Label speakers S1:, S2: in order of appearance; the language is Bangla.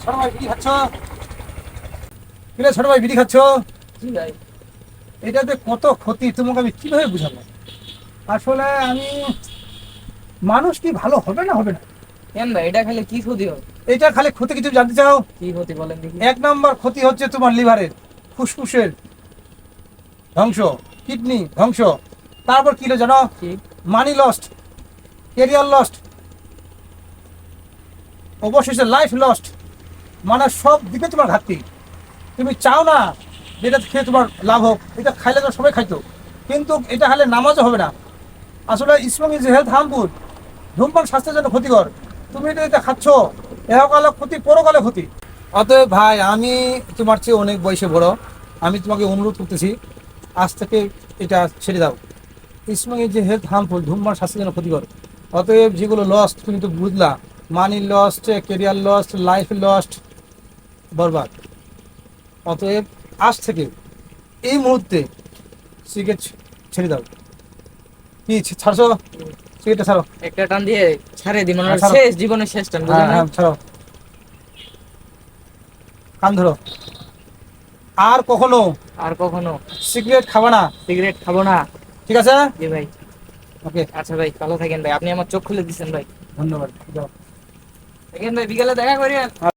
S1: ছোট ভাই বিড়ি খাচ্ছ? কিরে ছোট ভাই বিড়ি খাচ্ছ?
S2: জি ভাই।
S1: এটাতে কত ক্ষতি তোমাকে আমি কিভাবে বুঝাবো? আসলে আমি মানুষ কি ভালো হবে না হবে না?
S2: কেন ভাই, এটা খেলে কি ক্ষতি হবে?
S1: এটা খালি ক্ষতি কিছু জানতে চাও?
S2: কি ক্ষতি বলেন দেখি।
S1: 1 নম্বর ক্ষতি হচ্ছে তোমার লিভারের, ফুসফুসের ধ্বংস, কিডনি ধ্বংস। তারপর কি হলো জানো?
S2: কি?
S1: মানি লস্ট, ক্যারিয়ার লস্ট, অবশেষে লাইফ লস্ট। মানে সব দিকে তোমার ঘাটতি। তুমি চাও না যেটা খেয়ে তোমার লাভ হোক, এটা খাইলে তো সবাই খাইতো, কিন্তু এটা খাইলে নামাজও হবে না। আসলে স্মোকিং ইজ হেলথ হার্মফুল। ধূমপান স্বাস্থ্যের জন্য ক্ষতিকর। তুমি এটা খাচ্ছ, এহকালে ক্ষতি পরকালে ক্ষতি। অতএব ভাই, আমি তোমার চেয়ে অনেক বয়সে বড়, আমি তোমাকে অনুরোধ করতেছি আজ থেকে এটা ছেড়ে দাও। স্মোকিং ইজ হেলথ হার্মফুল, ধূমপান স্বাস্থ্যের জন্য ক্ষতিকর। অতএব যেগুলো লস্ট তুমি তো বুঝলা, money lost, career lost, life lost, বরবাদ। অতএব আজ থেকে এই মুহূর্তে সিগারেট ছেড়ে দাও। কি ছাড়ছো? সিগারেটটা ছাড়ো।
S2: একটা টান দিয়ে ছাড়ে দিই, মানে
S1: হ্যাঁ, ছাড়ো।
S2: শেষ জীবনের শেষ টান,
S1: হ্যাঁ
S2: বুঝলেন না?
S1: হ্যাঁ, ছাড়ো। কান ধরো। আর কখনো
S2: আর কখনো
S1: সিগারেট খাবা না,
S2: সিগারেট খাবো না।
S1: ঠিক আছে?
S2: জি ভাই।
S1: ওকে,
S2: আচ্ছা ভাই, ভালো থাকেন ভাই, আপনি আমার চোখ খুলে দিচ্ছেন ভাই।
S1: ধন্যবাদ, যাও।
S2: দেখেন ভাই, বিকালে দেখা করি।